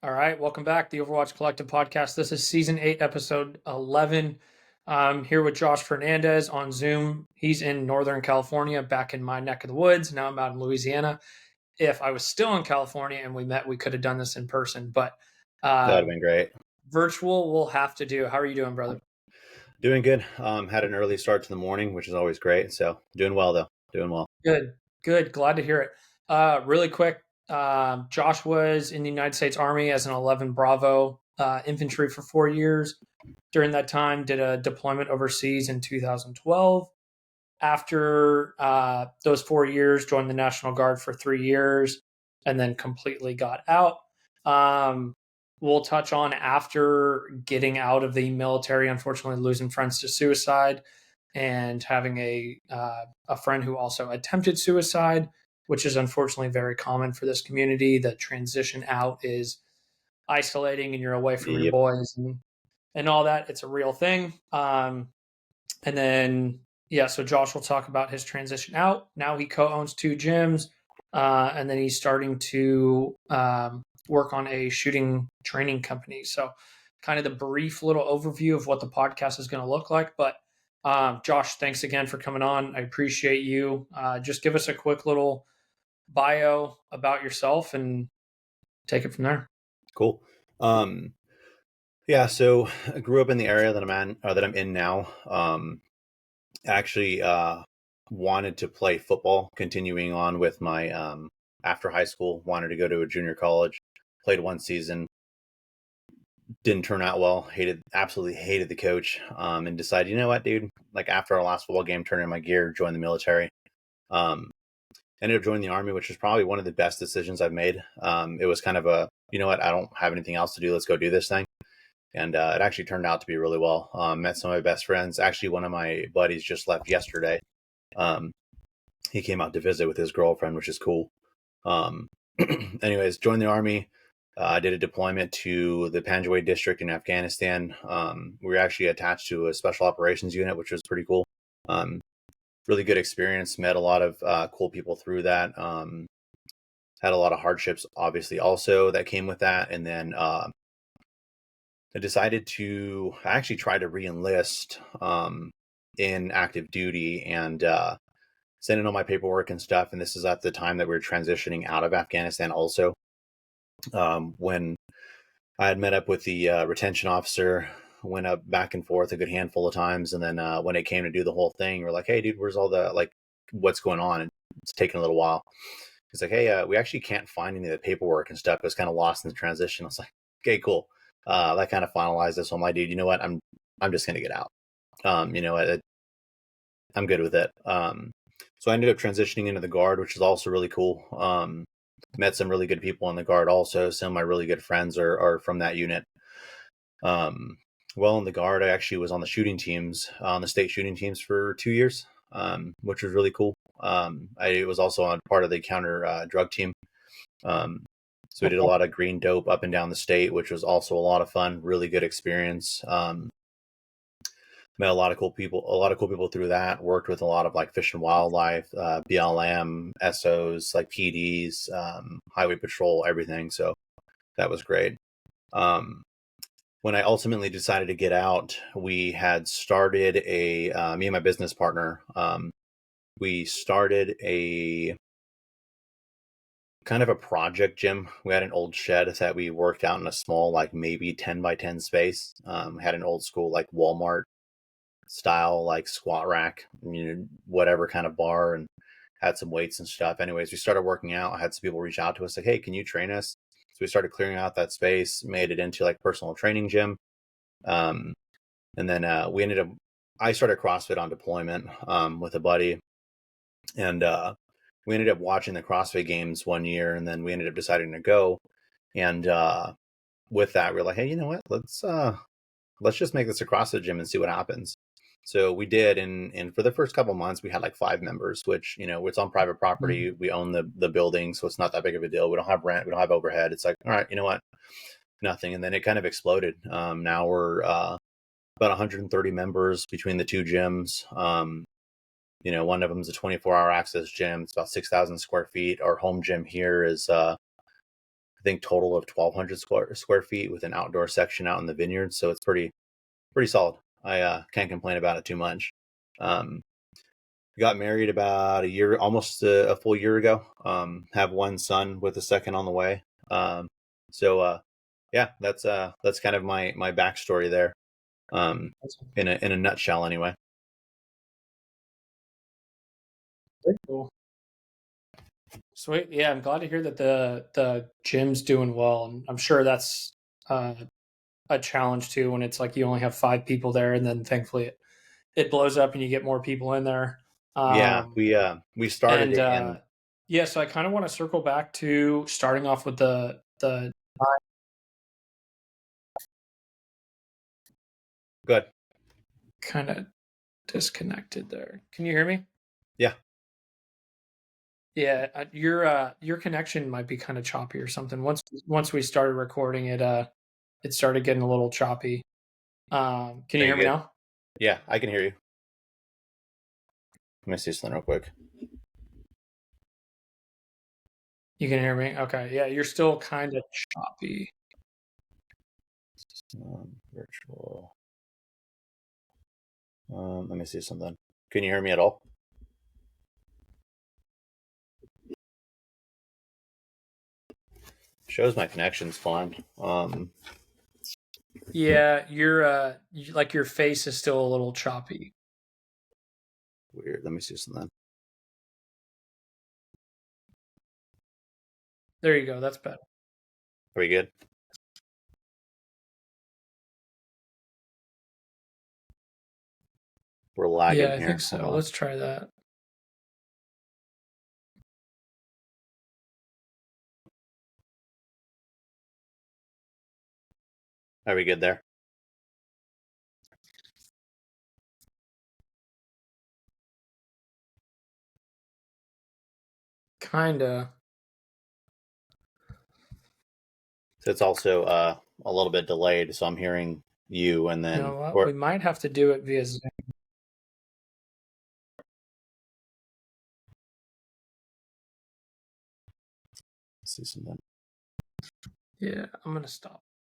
All right, welcome back, the Overwatch Collective podcast. This is season 8, episode 11. I'm here with Josh Fernandez on Zoom. He's in Northern California, back in my neck of the woods. Now I'm out in Louisiana. If I was still in California and we met, we could have done this in person, but That would uh, have been great. virtual we'll have to do. How are you doing, brother? Doing good. Had an early start to the morning, which is always great. So doing well though. Doing well. Good, good. Glad to hear it. Really quick, Josh was in the United States Army as an 11 Bravo infantry for 4 years. During that time, did a deployment overseas in 2012. After those 4 years, joined the National Guard for 3 years, and then completely got out. We'll touch on after getting out of the military, unfortunately losing friends to suicide, and having a friend who also attempted suicide, which is unfortunately very common for this community. The transition out is isolating, and you're away from your Yep. boys and all that. It's a real thing. And then, yeah, so Josh will talk about his transition out. Now he co-owns 2 gyms, and then he's starting to work on a shooting training company. So, kind of the brief little overview of what the podcast is going to look like. But Josh, thanks again for coming on. I appreciate you. Just give us a quick little bio about yourself and take it from there. Cool. Um, yeah. So I grew up in the area that I'm in now. Actually, wanted to play football, continuing on with my after high school. Wanted to go to a junior college. Played one season. Didn't turn out well. Absolutely hated the coach. And decided, you know what, dude? Like after our last football game, turned in my gear, joined the military. Um, Ended up joining the Army, which was probably one of the best decisions I've made. It was kind of a, you know what, I don't have anything else to do. Let's go do this thing. And it actually turned out to be really well. Met some of my best friends. Actually, one of my buddies just left yesterday. Um, he came out to visit with his girlfriend, which is cool. Um, anyways, joined the Army. I did a deployment to the Panjwai district in Afghanistan. We were actually attached to a special operations unit, which was pretty cool. Really good experience. Met a lot of cool people through that. Had a lot of hardships, obviously, also that came with that. And then I actually try to re-enlist in active duty and send in all my paperwork and stuff. And this is at the time that we were transitioning out of Afghanistan also. When I had met up with the retention officer, went up back and forth a good handful of times. And then when it came to do the whole thing, we're like, hey, dude, where's all the, like, what's going on? And it's taking a little while. He's like, hey, we actually can't find any of the paperwork and stuff. It was kind of lost in the transition. I was like, okay, cool. That kind of finalized this. So I'm like, dude, you know what? I'm just going to get out. You know what? I'm good with it. So I ended up transitioning into the Guard, which is also really cool. Met some really good people in the Guard also. Some of my really good friends are from that unit. Well, in the Guard, I actually was on the shooting teams, on the state shooting teams for 2 years, which was really cool. I was also on part of the counter drug team. So we did a lot of green dope up and down the state, which was also a lot of fun, really good experience. Met a lot of cool people through that. Worked with a lot of like Fish and Wildlife, BLM, SOs, like PDs, Highway Patrol, everything. So that was great. When I ultimately decided to get out, we had started me and my business partner, we started a kind of a project gym. We had an old shed that we worked out in a small, like maybe 10 by 10 space. Had an old school, like Walmart style, like squat rack, whatever kind of bar, and had some weights and stuff. Anyways, we started working out. I had some people reach out to us like, hey, can you train us? So we started clearing out that space, made it into like personal training gym. And then I started CrossFit on deployment with a buddy. And we ended up watching the CrossFit games one year, and then we ended up deciding to go. And with that, we're like, hey, you know what? Let's just make this a CrossFit gym and see what happens. So we did, and for the first couple of months, we had like 5 members, which, it's on private property. We own the building, so it's not that big of a deal. We don't have rent, we don't have overhead. It's like, all right, you know what? Nothing. And then it kind of exploded. Now we're about 130 members between the 2 gyms. One of them is a 24-hour access gym. It's about 6,000 square feet. Our home gym here is, I think total of 1,200 square feet with an outdoor section out in the vineyard. So it's pretty solid. I can't complain about it too much. Got married about a year, almost a full year ago. Have one son with a second on the way. So yeah, that's kind of my backstory there. In a nutshell, anyway. Very cool. Sweet. Yeah, I'm glad to hear that the gym's doing well. And I'm sure that's a challenge too when it's like you only have 5 people there, and then thankfully it blows up and you get more people in there. Yeah, we started And it, and yeah, so I kind of want to circle back to starting off with the good. kind of disconnected there. Can you hear me? Yeah. Yeah, your connection might be kind of choppy or something. Once we started recording it, it started getting a little choppy. Can you Are you hear me good? now? Yeah, I can hear you. Let me see something real quick. You can hear me? Okay. Yeah, you're still kind of choppy. Virtual. Let me see something. Can you hear me at all? Shows my connection's fine. Yeah, like your face is still a little choppy. Weird. Let me see something. There you go. That's better. Are we good? We're lagging Yeah, I here. think Hold so. on. Let's try that. Are we good there? Kinda. So it's also a little bit delayed. So I'm hearing you, and You then know what? We or might have to do it via Zoom. see something. Yeah, I'm gonna stop.